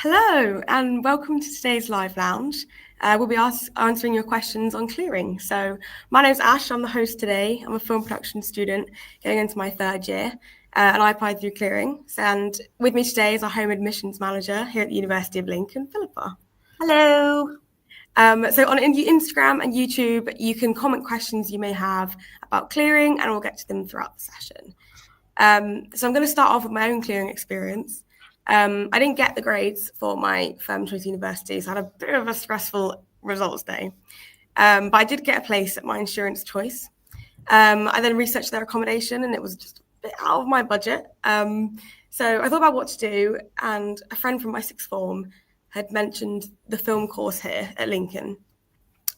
Hello, and welcome to today's live lounge. We'll be answering your questions on clearing. So, my name's Ash. I'm the host today. I'm a film production student going into my third year, and I applied through clearing. And with me today is our home admissions manager here at the University of Lincoln, Philippa. Hello. So on Instagram and YouTube, you can comment questions you may have about clearing, and we'll get to them throughout the session. So I'm going to start off with my own clearing experience. I didn't get the grades for my firm choice university, so I had a bit of a stressful results day. But I did get a place at my insurance choice. I then researched their accommodation, and it was just a bit out of my budget. So I thought about what to do, and a friend from my sixth form had mentioned the film course here at Lincoln.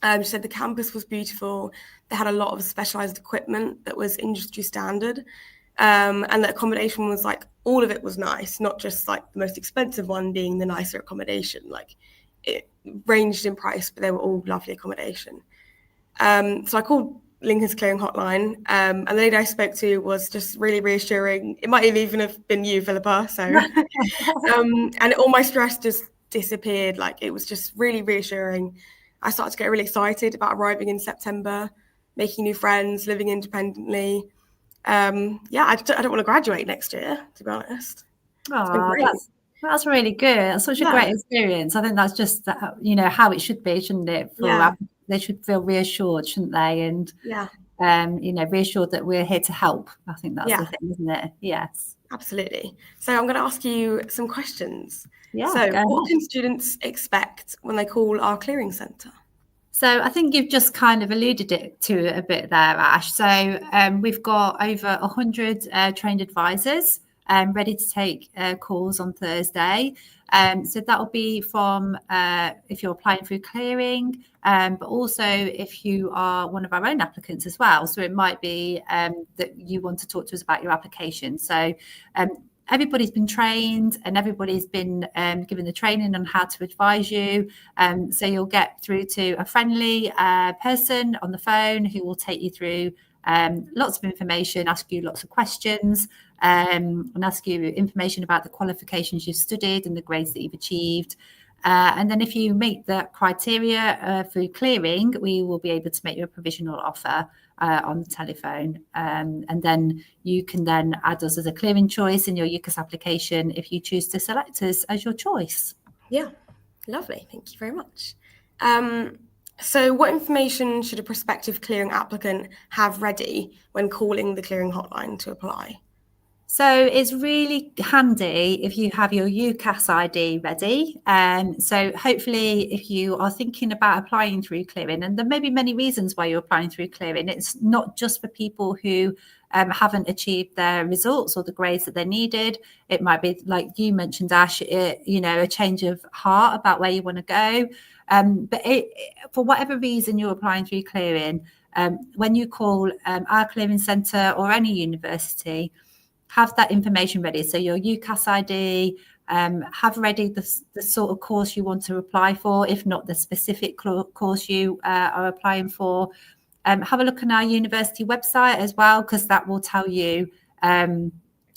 She said the campus was beautiful. They had a lot of specialized equipment that was industry standard. And the accommodation was like, all of it was nice, not just like the most expensive one being the nicer accommodation. Like it ranged in price, but they were all lovely accommodation. So I called Lincoln's clearing hotline, and the lady I spoke to was just really reassuring. It might even have been you, Philippa. So, and all my stress just disappeared. Like it was just really reassuring. I started to get really excited about arriving in September, making new friends, living independently. I don't want to graduate next year, to be honest. Oh, that's really good. That's such a great experience. I think that's just how it should be, shouldn't it? They should feel reassured, shouldn't they? And reassured that we're here to help. I think that's the thing, isn't it? Yes, absolutely. So I'm going to ask you some questions. Yeah. So what can students expect when they call our clearing centre? So I think you've just kind of alluded to it a bit there, Ash. So we've got over 100 trained advisors ready to take calls on Thursday. So that'll be from if you're applying through clearing, but also if you are one of our own applicants as well. So it might be that you want to talk to us about your application. So everybody's been trained and everybody's been given the training on how to advise you. So you'll get through to a friendly person on the phone who will take you through lots of information, ask you lots of questions, and ask you information about the qualifications you've studied and the grades that you've achieved. And then if you meet the criteria through clearing, we will be able to make you a provisional offer on the telephone. And then you can then add us as a clearing choice in your UCAS application if you choose to select us as your choice. Yeah, lovely. Thank you very much. So what information should a prospective clearing applicant have ready when calling the clearing hotline to apply? So it's really handy if you have your UCAS ID ready. So hopefully if you are thinking about applying through clearing, and there may be many reasons why you're applying through clearing, it's not just for people who haven't achieved their results or the grades that they needed. It might be, like you mentioned, Ash, a change of heart about where you want to go. But for whatever reason you're applying through clearing, when you call our clearing centre or any university, have that information ready. So your UCAS ID, have ready the sort of course you want to apply for, if not the specific course you are applying for. Have a look on our university website as well, because that will tell you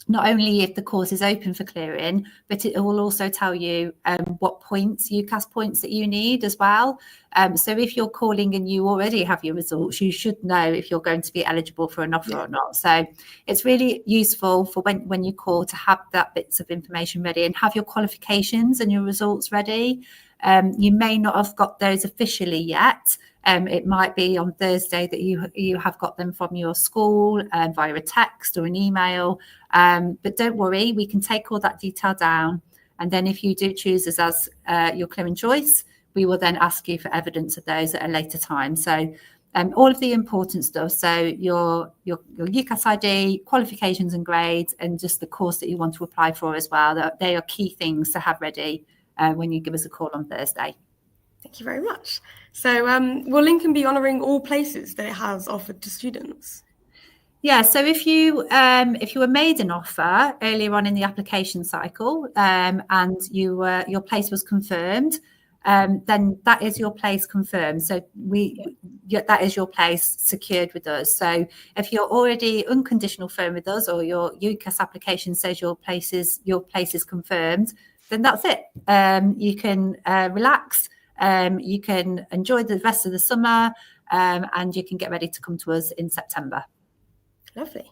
not only if the course is open for clearing, but it will also tell you what points, UCAS points that you need as well. So if you're calling and you already have your results, you should know if you're going to be eligible for an offer or not. So it's really useful for when you call to have that bits of information ready and have your qualifications and your results ready. You may not have got those officially yet. It might be on Thursday that you have got them from your school via a text or an email. But don't worry, we can take all that detail down. And then if you do choose us as your clearing choice, we will then ask you for evidence of those at a later time. So all of the important stuff. So your UCAS ID, qualifications and grades, and just the course that you want to apply for as well. They are key things to have ready when you give us a call on Thursday. Thank you very much. So will Lincoln be honouring all places that it has offered to students? Yeah, so if you were made an offer earlier on in the application cycle and your place was confirmed, then that is your place confirmed. So that is your place secured with us. So if you're already unconditional firm with us, or your UCAS application says your place is confirmed, then that's it. You can relax, you can enjoy the rest of the summer, and you can get ready to come to us in September. Lovely.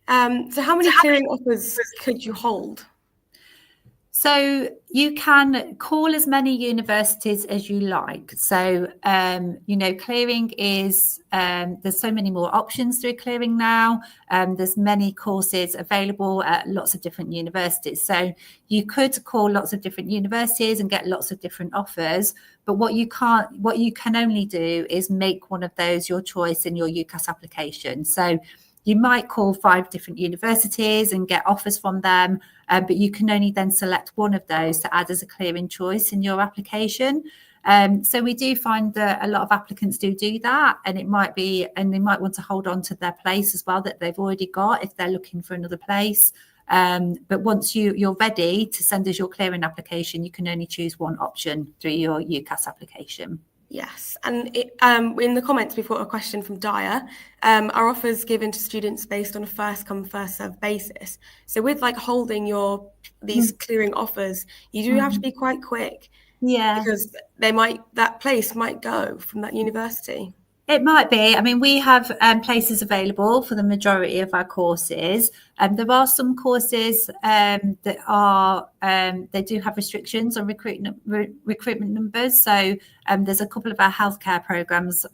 So how many clearing offers could you hold? So you can call as many universities as you like. So, clearing is, there's so many more options through clearing now. There's many courses available at lots of different universities. So you could call lots of different universities and get lots of different offers. But what you can only do is make one of those your choice in your UCAS application. So you might call 5 different universities and get offers from them, but you can only then select one of those to add as a clearing choice in your application. So we do find that a lot of applicants do that, and they might want to hold on to their place as well that they've already got if they're looking for another place. But once you're ready to send us your clearing application, you can only choose one option through your UCAS application. Yes, and in the comments we've got a question from Dyer. Are offers given to students based on a first come first served basis? So with holding these clearing offers, you do have to be quite quick. Yeah, because that place might go from that university. It might be. I mean, we have places available for the majority of our courses. There are some courses that are they do have restrictions on recruitment numbers. So there's a couple of our healthcare programs,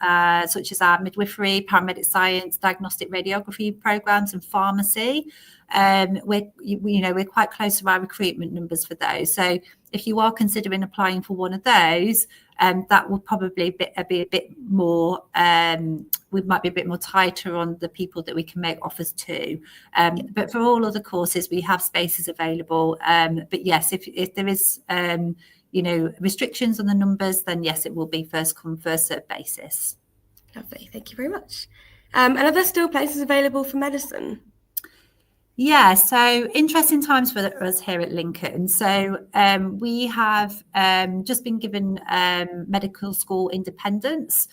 such as our midwifery, paramedic science, diagnostic radiography programs, and pharmacy. We're quite close to our recruitment numbers for those. So if you are considering applying for one of those, that will probably be a bit more. We might be a bit more tighter on the people that we can make offers to. But for all other courses, we have spaces available. But yes, if there is restrictions on the numbers, then yes, it will be first come first served basis. Lovely, thank you very much. And are there still places available for medicine? Yeah, so interesting times for us here at Lincoln. So we have just been given medical school independence.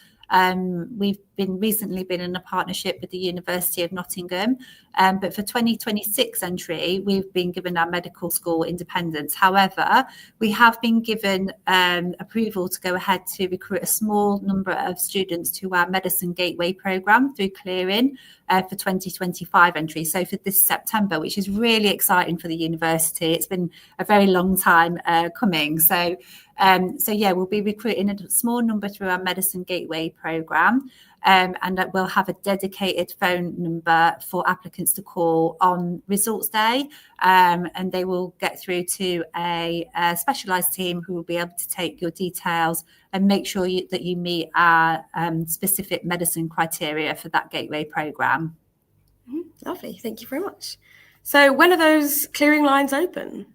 We've recently been in a partnership with the University of Nottingham, but for 2026 entry, we've been given our medical school independence. However, we have been given approval to go ahead to recruit a small number of students to our Medicine Gateway programme through clearing for 2025 entry. So for this September, which is really exciting for the university. It's been a very long time coming. So we'll be recruiting a small number through our Medicine Gateway programme, and that we'll have a dedicated phone number for applicants to call on results day, and they will get through to a specialised team who will be able to take your details and make sure that you meet our specific medicine criteria for that Gateway programme. Lovely, thank you very much. So when are those clearing lines open?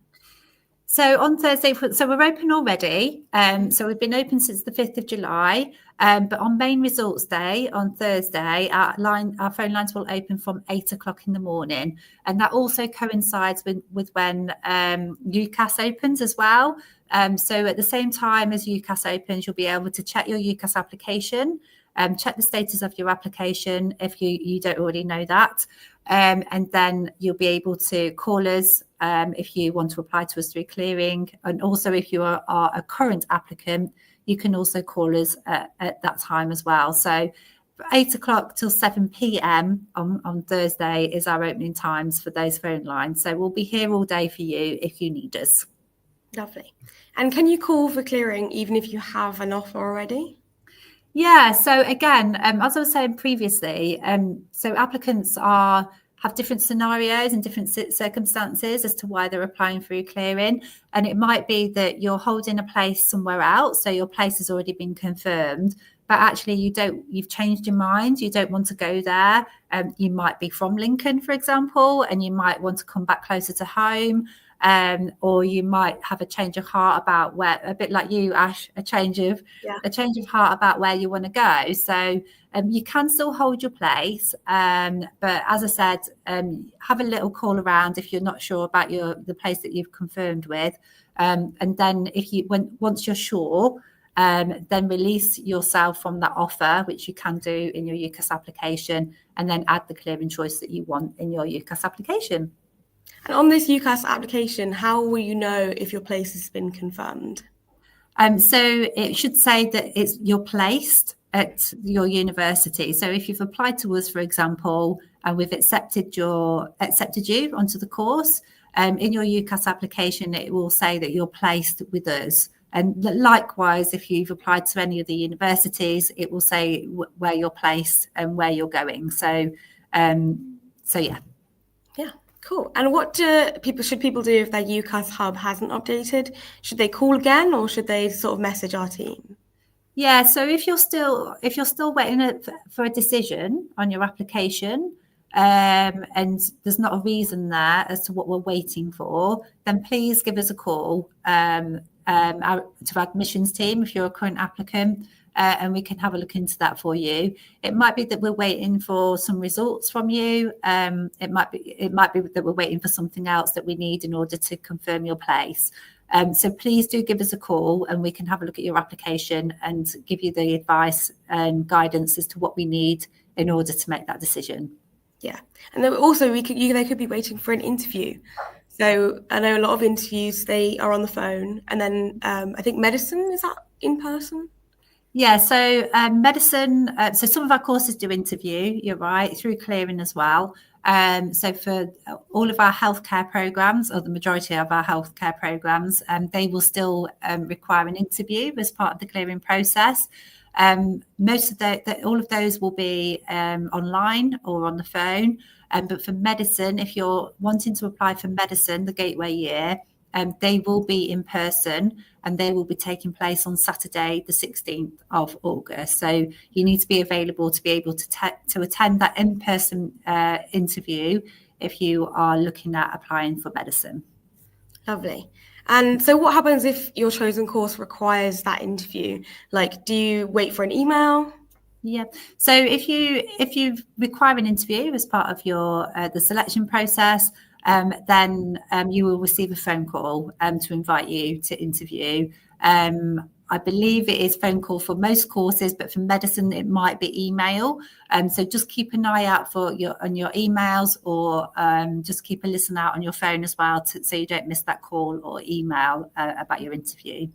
So on Thursday, so we're open already. So we've been open since the 5th of July. But on main results day on Thursday, our phone lines will open from 8 o'clock in the morning. And that also coincides with when UCAS opens as well. So at the same time as UCAS opens, you'll be able to check your UCAS application, check the status of your application if you don't already know that. And then you'll be able to call us if you want to apply to us through clearing. And also if you are a current applicant, you can also call us at that time as well. So 8 o'clock till 7 p.m. on Thursday is our opening times for those phone lines. So we'll be here all day for you if you need us. Lovely. And can you call for clearing even if you have an offer already? Yeah, so again, as I was saying previously, so applicants have different scenarios and different circumstances as to why they're applying through clearing. And it might be that you're holding a place somewhere else, so your place has already been confirmed, but actually you've changed your mind, you don't want to go there. You might be from Lincoln, for example, and you might want to come back closer to home. Or you might have a change of heart about where, a bit like you, Ash, a change of heart about where you want to go. So you can still hold your place, but as I said, have a little call around if you're not sure about the place that you've confirmed with, and then once you're sure, then release yourself from that offer, which you can do in your UCAS application, and then add the clearing choice that you want in your UCAS application. And on this UCAS application, how will you know if your place has been confirmed? So it should say that you're placed at your university. So if you've applied to us, for example, and we've accepted you onto the course, in your UCAS application, it will say that you're placed with us. And likewise, if you've applied to any of the universities, it will say where you're placed and where you're going. So yeah. Yeah, cool. And what should people do if their UCAS hub hasn't updated? Should they call again, or should they sort of message our team? Yeah, so if you're still waiting for a decision on your application, and there's not a reason there as to what we're waiting for, then please give us a call to our admissions team if you're a current applicant, and we can have a look into that for you. It might be that we're waiting for some results from you. It might be that we're waiting for something else that we need in order to confirm your place. So please do give us a call and we can have a look at your application and give you the advice and guidance as to what we need in order to make that decision. Yeah, and then also they could be waiting for an interview. So I know a lot of interviews, they are on the phone, and then I think medicine, is that in person? Yeah, so medicine, so some of our courses do interview, you're right, through clearing as well. So for all of our healthcare programs, or the majority of our healthcare programs, they will still require an interview as part of the clearing process. Most of all of those will be online or on the phone. But for medicine, if you're wanting to apply for medicine, the gateway year, they will be in person and they will be taking place on Saturday, the 16th of August. So you need to be available to be able to attend that in-person interview if you are looking at applying for medicine. Lovely. And so what happens if your chosen course requires that interview? Like, do you wait for an email? Yeah. So if you require an interview as part of your the selection process, then you will receive a phone call to invite you to interview. I believe it is phone call for most courses, but for medicine it might be email. So just keep an eye out on your emails, or just keep a listen out on your phone as well, so you don't miss that call or email about your interview.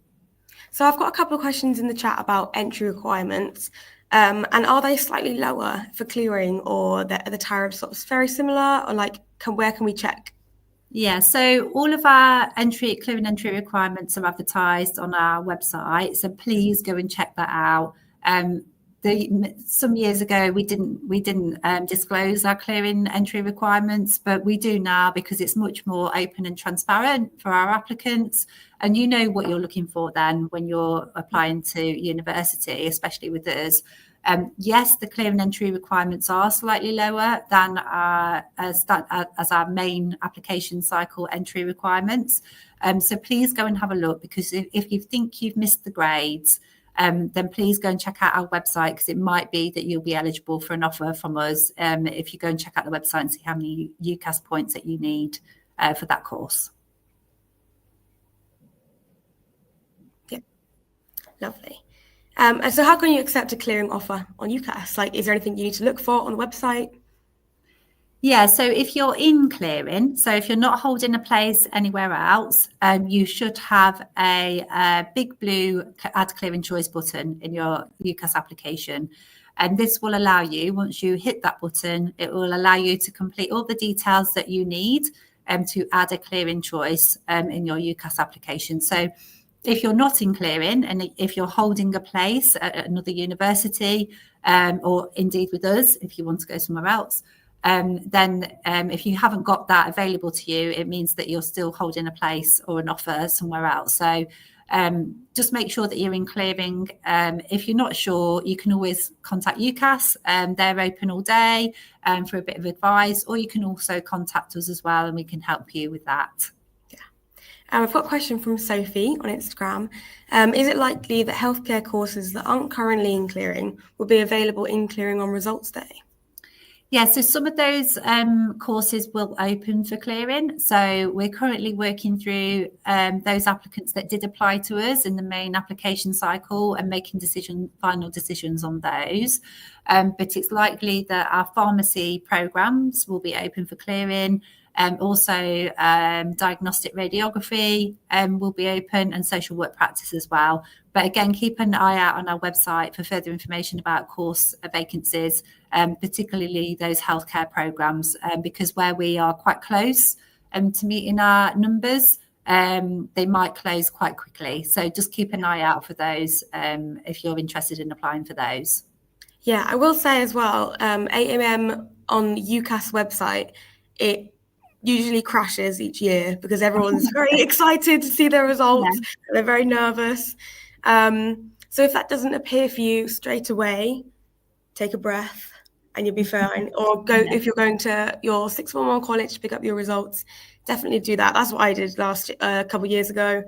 So I've got a couple of questions in the chat about entry requirements. And are they slightly lower for clearing, or the tariffs sort of very similar, or like where can we check? Yeah, so all of our clearing entry requirements are advertised on our website, so please go and check that out. Some years ago we didn't disclose our clearing entry requirements, but we do now because it's much more open and transparent for our applicants, and you know what you're looking for then when you're applying to university, especially with us. Yes, the clearing entry requirements are slightly lower than as our main application cycle entry requirements. So please go and have a look, because if you think you've missed the grades, then please go and check out our website, because it might be that you'll be eligible for an offer from us if you go and check out the website and see how many UCAS points that you need for that course. Yeah, lovely. And so how can you accept a clearing offer on UCAS? Like, is there anything you need to look for on the website? Yeah, so if you're in clearing, so if you're not holding a place anywhere else, you should have a big blue Add Clearing Choice button in your UCAS application. And this will allow you, once you hit that button, it will allow you to complete all the details that you need to add a clearing choice in your UCAS application. So if you're not in clearing, and if you're holding a place at another university, or indeed with us, if you want to go somewhere else, then if you haven't got that available to you, it means that you're still holding a place or an offer somewhere else. So just make sure that you're in clearing. If you're not sure, you can always contact UCAS. They're open all day for a bit of advice, or you can also contact us as well, and we can help you with that. I've got a question from Sophie on Instagram. Is it likely that healthcare courses that aren't currently in clearing will be available in clearing on results day? Yeah, so some of those courses will open for clearing. So we're currently working through those applicants that did apply to us in the main application cycle and making final decisions on those. But it's likely that our pharmacy programs will be open for clearing. Also, diagnostic radiography will be open, and social work practice as well. But again, keep an eye out on our website for further information about course vacancies, particularly those healthcare programmes, because where we are quite close to meeting our numbers, they might close quite quickly. So just keep an eye out for those if you're interested in applying for those. Yeah, I will say as well, AMM on UCAS website, it usually crashes each year because everyone's very excited to see their results. Yeah. They're very nervous. So if that doesn't appear for you straight away, take a breath and you'll be fine. Or go, if you're going to your sixth form or college to pick up your results, definitely do that. That's what I did a couple of years ago.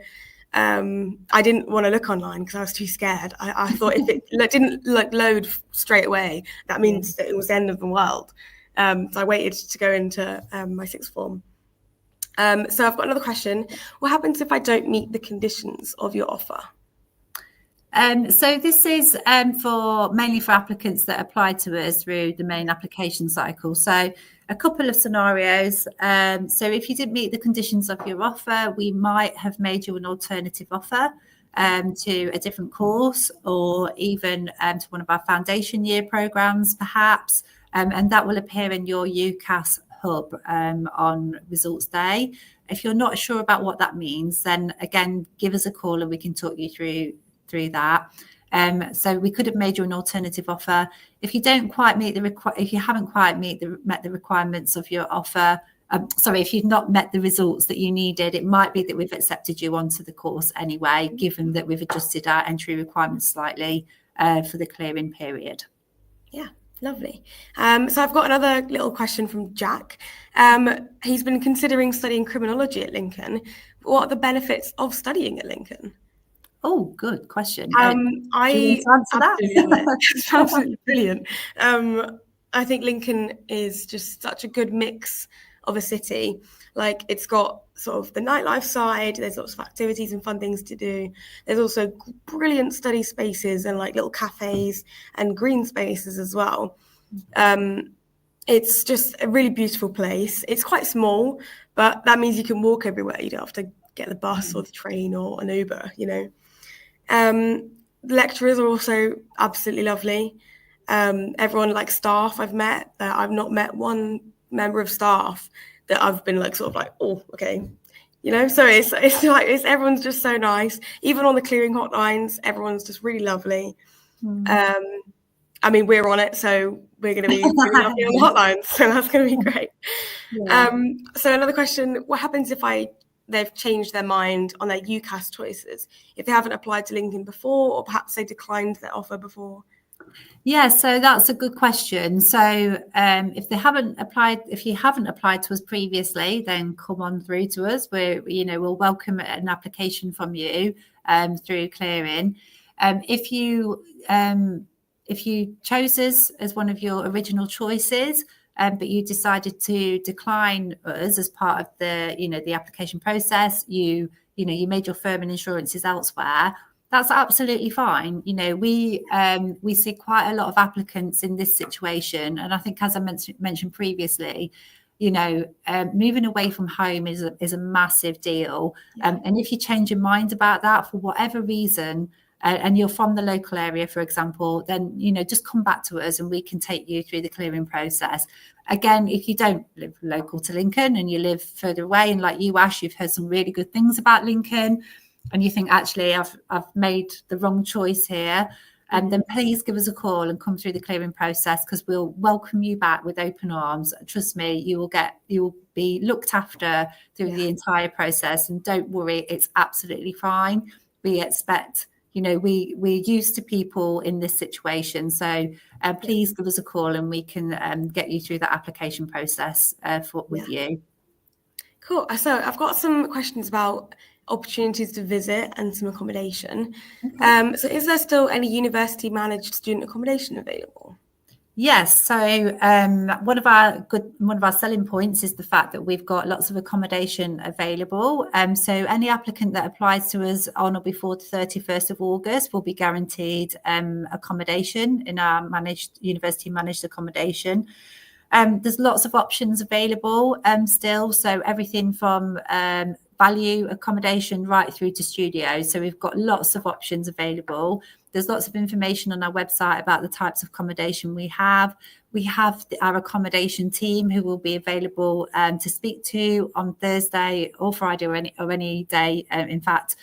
I didn't want to look online because I was too scared. I thought if it didn't load straight away, that means that it was the end of the world. So I waited to go into my sixth form. So I've got another question. What happens if I don't meet the conditions of your offer? So this is mainly for applicants that apply to us through the main application cycle. So a couple of scenarios. So if you didn't meet the conditions of your offer, we might have made you an alternative offer to a different course, or even to one of our foundation year programs, perhaps. And that will appear in your UCAS hub on results day. If you're not sure about what that means, then again, give us a call and we can talk you through that. So we could have made you an alternative offer. If you don't quite meet if you haven't quite met the requirements of your offer, if you've not met the results that you needed, it might be that we've accepted you onto the course anyway, given that we've adjusted our entry requirements slightly for the clearing period. Yeah, lovely. So I've got another little question from Jack. He's been considering studying criminology at Lincoln. What are the benefits of studying at Lincoln? Oh, good question. I answer that? It's absolutely brilliant. I think Lincoln is just such a good mix of a city. Like, it's got sort of the nightlife side. There's lots of activities and fun things to do. There's also brilliant study spaces and like little cafes and green spaces as well. It's just a really beautiful place. It's quite small, but that means you can walk everywhere. You don't have to get the bus or the train or an Uber, you know. The lecturers are also absolutely lovely. Everyone, like staff I've met, I've not met one member of staff that I've been like sort of like, oh, okay, you know. So it's everyone's just so nice. Even on the clearing hotlines, everyone's just really lovely. I mean, we're on it, so we're going to be really lovely on the hotlines, so that's going to be great. Yeah. So another question: what happens if they've changed their mind on their UCAS choices, if they haven't applied to Lincoln before, or perhaps they declined their offer before? Yeah, so that's a good question. So if you haven't applied to us previously, then come on through to us. We'll welcome an application from you through clearing. If you chose us as one of your original choices, but you decided to decline us as part of the application process, you made your firm and insurances elsewhere, that's absolutely fine. We see quite a lot of applicants in this situation, and I think, as I mentioned previously, moving away from home is a massive deal. Yeah. And if you change your mind about that for whatever reason, and you're from the local area, for example, then just come back to us and we can take you through the clearing process. Again, if you don't live local to Lincoln and you live further away, and like you, Ash, you've heard some really good things about Lincoln, and you think, actually, I've made the wrong choice here, then please give us a call and come through the clearing process, because we'll welcome you back with open arms. Trust me, you will be looked after through the entire process, and don't worry, it's absolutely fine. We expect, we're used to people in this situation, so please give us a call and we can get you through that application process with you. Cool. So I've got some questions about opportunities to visit and some accommodation. Okay. So is there still any university managed student accommodation available? Yes. So one of our selling points is the fact that we've got lots of accommodation available. So any applicant that applies to us on or before the 31st of August will be guaranteed accommodation in our university managed accommodation. There's lots of options available still. So everything from value accommodation right through to studio. So we've got lots of options available. There's lots of information on our website about the types of accommodation we have. We have our accommodation team who will be available to speak to on Thursday or Friday or any day. In fact,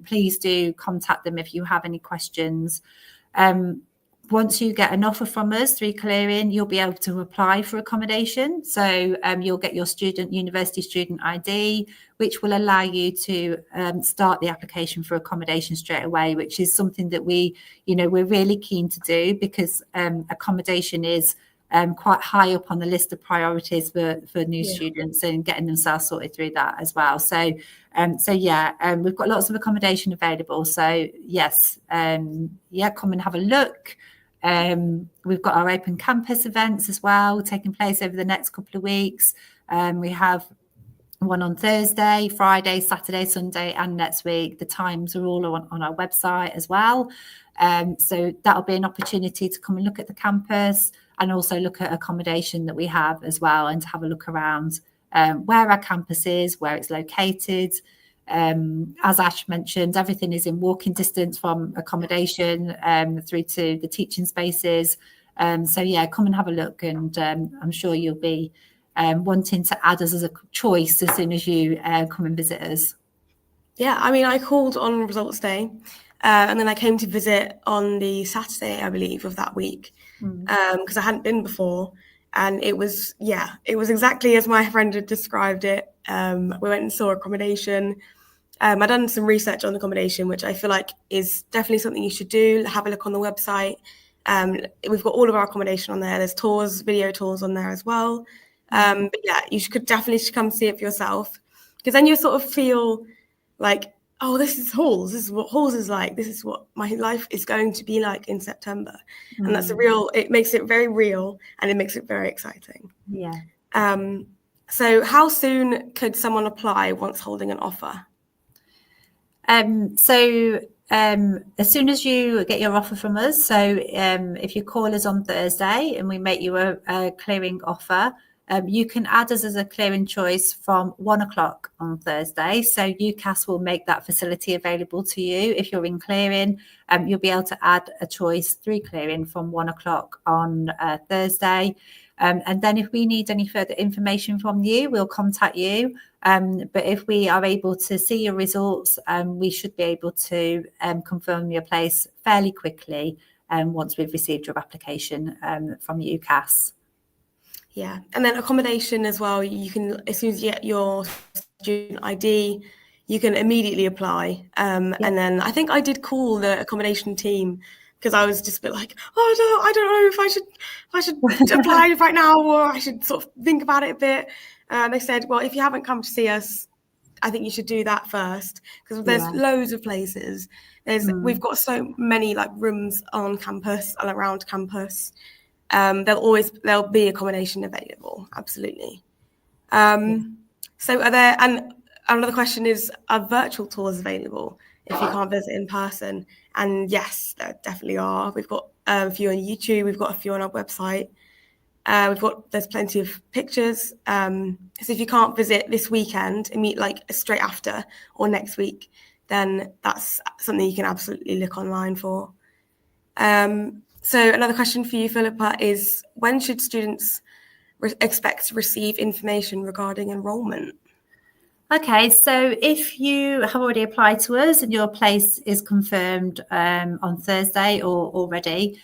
please do contact them if you have any questions. Once you get an offer from us through clearing, you'll be able to apply for accommodation. So you'll get your university student ID, which will allow you to start the application for accommodation straight away, which is something that we're really keen to do, because accommodation is quite high up on the list of priorities for new students, and getting themselves sorted through that as well. So we've got lots of accommodation available. So yes, come and have a look. We've got our open campus events as well taking place over the next couple of weeks. We have one on Thursday, Friday, Saturday, Sunday, and next week. The times are all on our website as well. So that'll be an opportunity to come and look at the campus, and also look at accommodation that we have as well, and to have a look around where our campus is, where it's located. As Ash mentioned, everything is in walking distance from accommodation through to the teaching spaces. Come and have a look, and I'm sure you'll be wanting to add us as a choice as soon as you come and visit us. Yeah, I mean, I called on results day, and then I came to visit on the Saturday, I believe, of that week, because I hadn't been before. And it was exactly as my friend had described it. We went and saw accommodation. I've done some research on accommodation, which I feel like is definitely something you should do. Have a look on the website. We've got all of our accommodation on there. There's tours, video tours on there as well. But yeah, you could definitely come see it for yourself, because then you sort of feel like, oh, this is Halls. This is what Halls is like. This is what my life is going to be like in September. And that's it makes it very real, and it makes it very exciting. Yeah. So how soon could someone apply once holding an offer? As soon as you get your offer from us, so if you call us on Thursday and we make you a clearing offer, you can add us as a clearing choice from 1:00 on Thursday. So UCAS will make that facility available to you. If you're in clearing, you'll be able to add a choice through clearing from 1:00 on Thursday. And then if we need any further information from you, we'll contact you. But if we are able to see your results, we should be able to confirm your place fairly quickly once we've received your application from UCAS. Yeah, and then accommodation as well. You can, as soon as you get your student ID, you can immediately apply. And then I think I did call the accommodation team, because I was just a bit like, oh, I don't know if I should apply right now, or I should sort of think about it a bit. They said, well, if you haven't come to see us, I think you should do that first, because there's loads of places. We've got so many like rooms on campus and around campus. There'll be accommodation available. Absolutely. So are there, and another question is, are virtual tours available if you can't visit in person? And yes, there definitely are. We've got a few on YouTube. We've got a few on our website. There's plenty of pictures. So if you can't visit this weekend and meet like straight after or next week, then that's something you can absolutely look online for. So another question for you, Philippa, is when should students expect to receive information regarding enrolment? Okay, so if you have already applied to us and your place is confirmed on Thursday or already,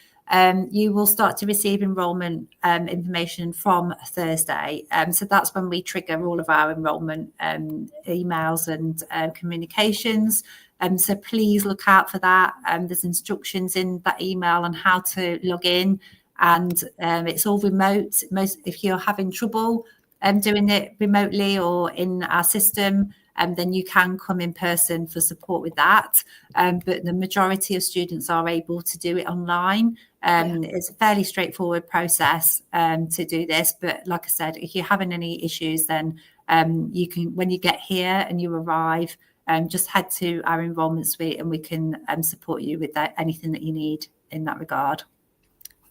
you will start to receive enrolment information from Thursday. So that's when we trigger all of our enrolment emails and communications. So please look out for that. There's instructions in that email on how to log in, and it's all remote. If you're having trouble doing it remotely or in our system, then you can come in person for support with that. But the majority of students are able to do it online. It's a fairly straightforward process to do this. But like I said, if you're having any issues, then you can, when you get here and you arrive, just head to our enrolment suite and we can support you with anything that you need in that regard.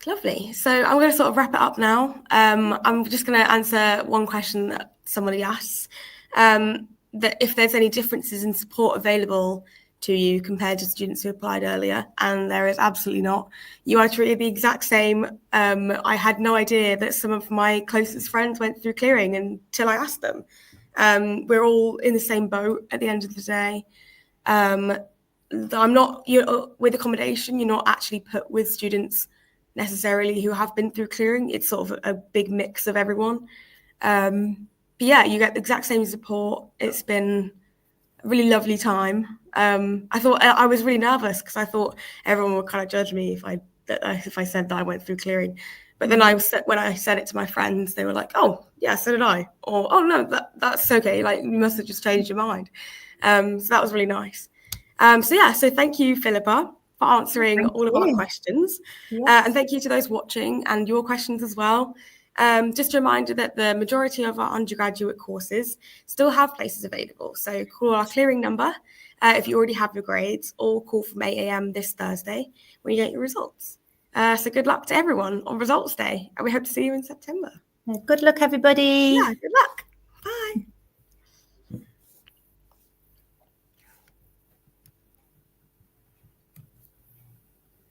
Lovely. So I'm going to sort of wrap it up now. I'm just going to answer one question that somebody asks, that if there's any differences in support available to you compared to students who applied earlier, and there is absolutely not. You are treated the exact same. I had no idea that some of my closest friends went through clearing until I asked them. We're all in the same boat at the end of the day. With accommodation, you're not actually put with students necessarily who have been through clearing. It's sort of a big mix of everyone. But yeah, you get the exact same support. It's been a really lovely time. I thought I was really nervous because I thought everyone would kind of judge me if I said that I went through clearing. But then when I said it to my friends, they were like, "Oh, yeah, so did I," or "Oh no, that's okay. Like you must have just changed your mind." So that was really nice. So thank you, Philippa, for answering all of our questions. And thank you to those watching and your questions as well. Just a reminder that the majority of our undergraduate courses still have places available. So call our clearing number if you already have your grades, or call from 8 a.m. this Thursday when you get your results. So good luck to everyone on results day, and we hope to see you in September. Good luck, everybody. Yeah, good luck.